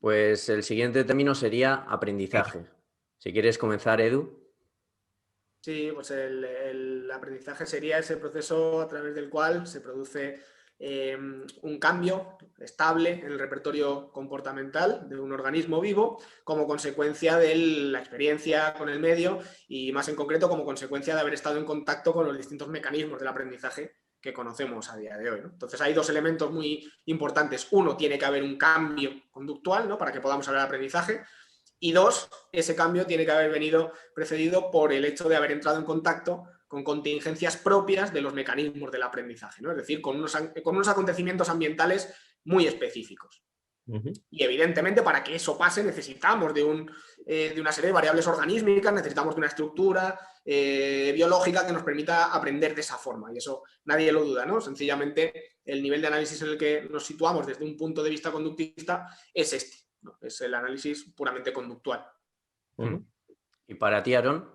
Pues el siguiente término sería aprendizaje. Si quieres comenzar, Edu. Sí, pues el aprendizaje sería ese proceso a través del cual se produce un cambio estable en el repertorio comportamental de un organismo vivo como consecuencia de la experiencia con el medio y más en concreto como consecuencia de haber estado en contacto con los distintos mecanismos del aprendizaje que conocemos a día de hoy, ¿no? Entonces hay dos elementos muy importantes. Uno, tiene que haber un cambio conductual, ¿no?, para que podamos hablar de aprendizaje. Y dos, ese cambio tiene que haber venido precedido por el hecho de haber entrado en contacto con contingencias propias de los mecanismos del aprendizaje, ¿no? Es decir, con unos acontecimientos ambientales muy específicos. Y evidentemente para que eso pase necesitamos de una serie de variables organísmicas, necesitamos de una estructura biológica que nos permita aprender de esa forma. Y eso nadie lo duda, ¿no? Sencillamente el nivel de análisis en el que nos situamos desde un punto de vista conductista es este, ¿no? Es el análisis puramente conductual. ¿Y para ti, Aarón?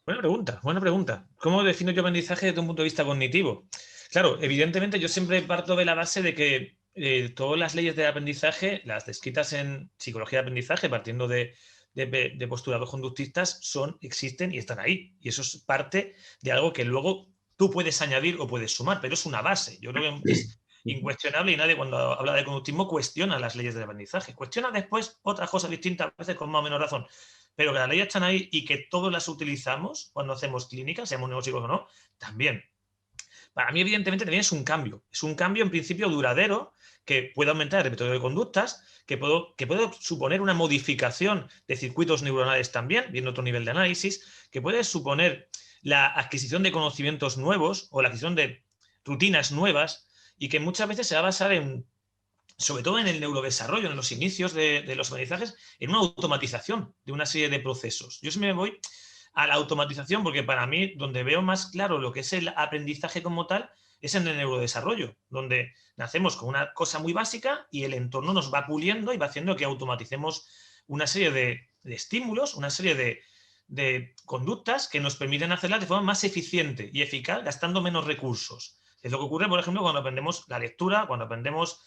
Buena pregunta, buena pregunta. ¿Cómo defino yo aprendizaje desde un punto de vista cognitivo? Claro, evidentemente yo siempre parto de la base de que todas las leyes de aprendizaje, las descritas en psicología de aprendizaje, partiendo de postulados conductistas, existen y están ahí. Y eso es parte de algo que luego tú puedes añadir o puedes sumar, pero es una base. Yo creo que es incuestionable y nadie cuando habla de conductismo cuestiona las leyes del aprendizaje. Cuestiona después otras cosas distintas, a veces con más o menos razón. Pero que las leyes están ahí y que todos las utilizamos cuando hacemos clínica, seamos neurólogos o no, también. Para mí, evidentemente, también es un cambio. Es un cambio, en principio, duradero, que puede aumentar el repertorio de conductas, que puede suponer una modificación de circuitos neuronales también, viendo otro nivel de análisis, que puede suponer la adquisición de conocimientos nuevos o la adquisición de rutinas nuevas y que muchas veces se va a basar sobre todo en el neurodesarrollo, en los inicios de los aprendizajes, en una automatización de una serie de procesos. Yo siempre me voy a la automatización porque para mí donde veo más claro lo que es el aprendizaje como tal es en el neurodesarrollo, donde nacemos con una cosa muy básica y el entorno nos va puliendo y va haciendo que automaticemos una serie de estímulos, una serie de conductas que nos permiten hacerlas de forma más eficiente y eficaz, gastando menos recursos. Es lo que ocurre, por ejemplo, cuando aprendemos la lectura, cuando aprendemos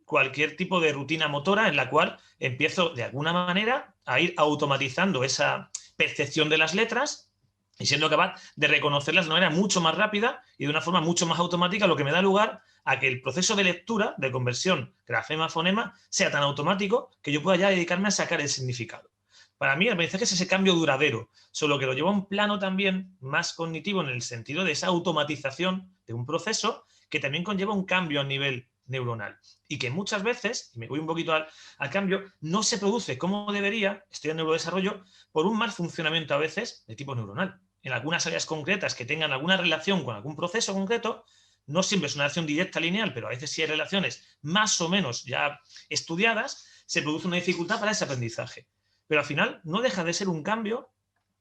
cualquier tipo de rutina motora en la cual empiezo de alguna manera a ir automatizando esa percepción de las letras y siendo capaz de reconocerlas de una manera mucho más rápida y de una forma mucho más automática, lo que me da lugar a que el proceso de lectura, de conversión grafema-fonema, sea tan automático que yo pueda ya dedicarme a sacar el significado. Para mí el aprendizaje es ese cambio duradero, solo que lo llevo a un plano también más cognitivo en el sentido de esa automatización de un proceso que también conlleva un cambio a nivel neuronal y que muchas veces, y me voy un poquito al cambio, no se produce como debería, estoy en neurodesarrollo, por un mal funcionamiento a veces de tipo neuronal. En algunas áreas concretas que tengan alguna relación con algún proceso concreto, no siempre es una relación directa lineal, pero a veces sí hay relaciones más o menos ya estudiadas, se produce una dificultad para ese aprendizaje. Pero al final no deja de ser un cambio,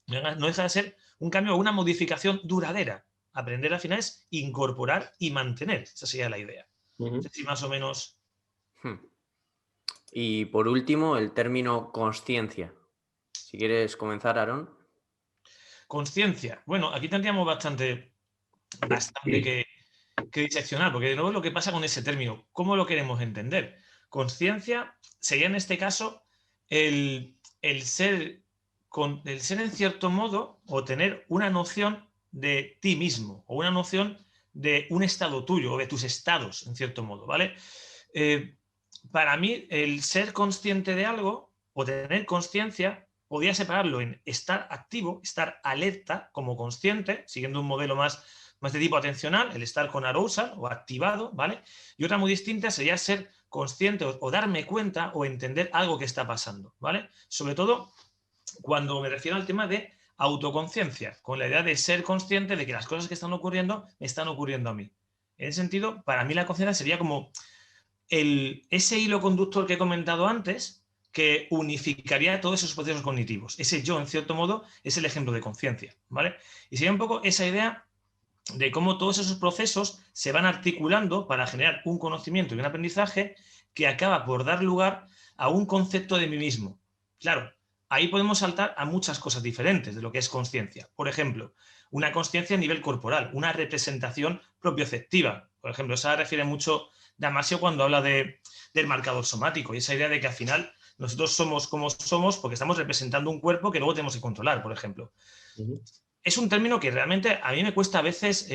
no deja de ser un cambio o una modificación duradera. Aprender al final es incorporar y mantener, esa sería la idea. No sé si más o menos. Y por último, el término consciencia. Si quieres comenzar, Aarón. Consciencia. Bueno, aquí tendríamos bastante que diseccionar, porque de nuevo es lo que pasa con ese término. ¿Cómo lo queremos entender? Consciencia sería en este caso el ser en cierto modo o tener una noción de ti mismo o una noción de un estado tuyo o de tus estados, en cierto modo, ¿vale? Para mí, el ser consciente de algo o tener consciencia podría separarlo en estar activo, estar alerta como consciente, siguiendo un modelo más de tipo atencional, el estar con arousal o activado, ¿vale? Y otra muy distinta sería ser consciente o darme cuenta o entender algo que está pasando, ¿vale? Sobre todo cuando me refiero al tema de autoconciencia, con la idea de ser consciente de que las cosas que están ocurriendo me están ocurriendo a mí. En ese sentido, para mí la conciencia sería como ese hilo conductor que he comentado antes que unificaría todos esos procesos cognitivos. Ese yo, en cierto modo, es el ejemplo de conciencia, ¿vale? Y sería un poco esa idea de cómo todos esos procesos se van articulando para generar un conocimiento y un aprendizaje que acaba por dar lugar a un concepto de mí mismo. Claro, ahí podemos saltar a muchas cosas diferentes de lo que es consciencia. Por ejemplo, una consciencia a nivel corporal, una representación propioceptiva. Por ejemplo, esa refiere mucho Damasio cuando habla del marcador somático y esa idea de que al final nosotros somos como somos porque estamos representando un cuerpo que luego tenemos que controlar, por ejemplo. Es un término que realmente a mí me cuesta a veces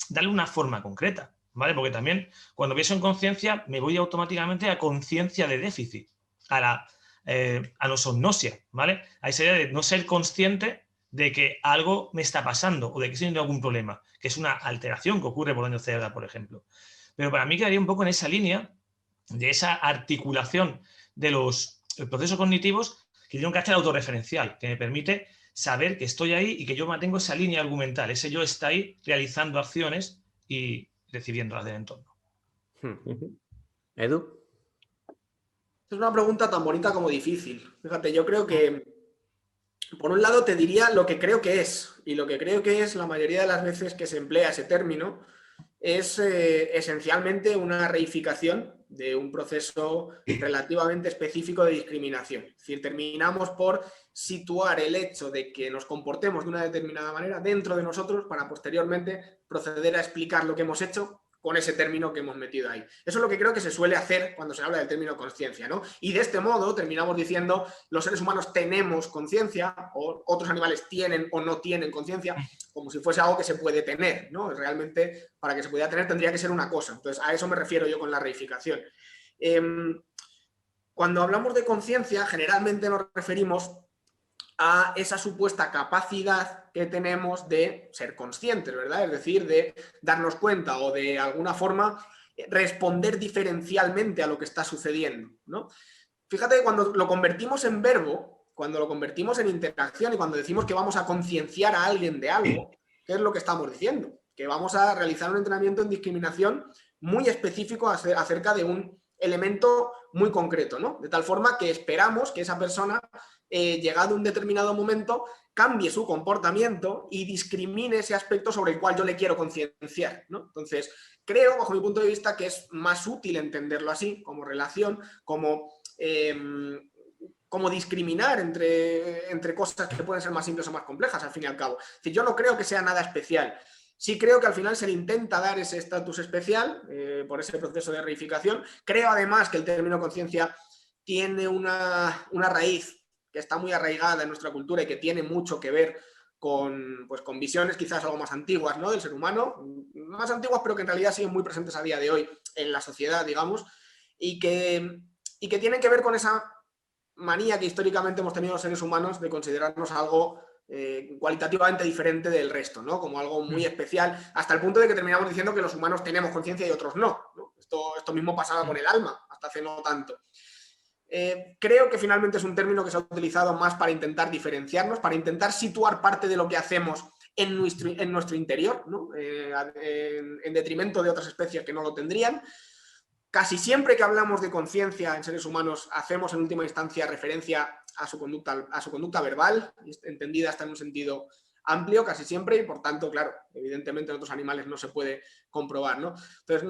darle una forma concreta, ¿vale? Porque también cuando pienso en conciencia me voy automáticamente a conciencia de déficit, a la anosognosia, ¿vale? A esa idea de no ser consciente de que algo me está pasando o de que estoy teniendo algún problema, que es una alteración que ocurre por daño cerebral, por ejemplo. Pero para mí quedaría un poco en esa línea de esa articulación de los procesos cognitivos que tiene un carácter autorreferencial, que me permite saber que estoy ahí y que yo mantengo esa línea argumental, ese yo está ahí realizando acciones y recibiéndolas del entorno. Edu. Es una pregunta tan bonita como difícil. Fíjate, yo creo que, por un lado, te diría lo que creo que es. Y lo que creo que es, la mayoría de las veces que se emplea ese término, es esencialmente una reificación de un proceso relativamente específico de discriminación. Es decir, terminamos por situar el hecho de que nos comportemos de una determinada manera dentro de nosotros para posteriormente proceder a explicar lo que hemos hecho con ese término que hemos metido ahí. Eso es lo que creo que se suele hacer cuando se habla del término conciencia, ¿no? Y de este modo terminamos diciendo los seres humanos tenemos conciencia o otros animales tienen o no tienen conciencia, como si fuese algo que se puede tener, ¿no? Realmente, para que se pudiera tener tendría que ser una cosa. Entonces, a eso me refiero yo con la reificación. Cuando hablamos de conciencia, generalmente nos referimos a esa supuesta capacidad que tenemos de ser conscientes, ¿verdad? Es decir, de darnos cuenta o de alguna forma responder diferencialmente a lo que está sucediendo, ¿no? Fíjate que cuando lo convertimos en verbo, cuando lo convertimos en interacción y cuando decimos que vamos a concienciar a alguien de algo, ¿qué es lo que estamos diciendo? Que vamos a realizar un entrenamiento en discriminación muy específico acerca de un elemento muy concreto, ¿no? De tal forma que esperamos que esa persona, llegado un determinado momento, cambie su comportamiento y discrimine ese aspecto sobre el cual yo le quiero concienciar, ¿no? Entonces, creo, bajo mi punto de vista, que es más útil entenderlo así, como relación, como discriminar entre cosas que pueden ser más simples o más complejas, al fin y al cabo. Es decir, yo no creo que sea nada especial. Sí creo que al final se le intenta dar ese estatus especial por ese proceso de reificación. Creo además que el término conciencia tiene una raíz que está muy arraigada en nuestra cultura y que tiene mucho que ver con visiones quizás algo más antiguas, ¿no? Del ser humano, más antiguas pero que en realidad siguen muy presentes a día de hoy en la sociedad, digamos, y que tienen que ver con esa manía que históricamente hemos tenido los seres humanos de considerarnos algo cualitativamente diferente del resto, ¿no? Como algo muy especial, hasta el punto de que terminamos diciendo que los humanos tenemos conciencia y otros no, ¿no? Esto mismo pasaba con el alma, hasta hace no tanto. Creo que finalmente es un término que se ha utilizado más para intentar diferenciarnos, para intentar situar parte de lo que hacemos en nuestro interior, ¿no? En detrimento de otras especies que no lo tendrían. Casi siempre que hablamos de conciencia en seres humanos hacemos en última instancia referencia a su conducta verbal, entendida hasta en un sentido amplio casi siempre, y por tanto, claro, evidentemente en otros animales no se puede comprobar, ¿no? Entonces,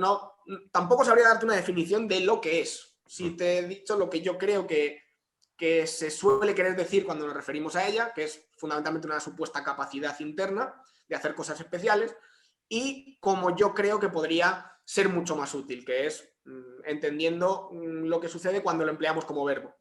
tampoco sabría darte una definición de lo que es. Si te he dicho lo que yo creo que se suele querer decir cuando nos referimos a ella, que es fundamentalmente una supuesta capacidad interna de hacer cosas especiales, y como yo creo que podría ser mucho más útil, que es entendiendo lo que sucede cuando lo empleamos como verbo.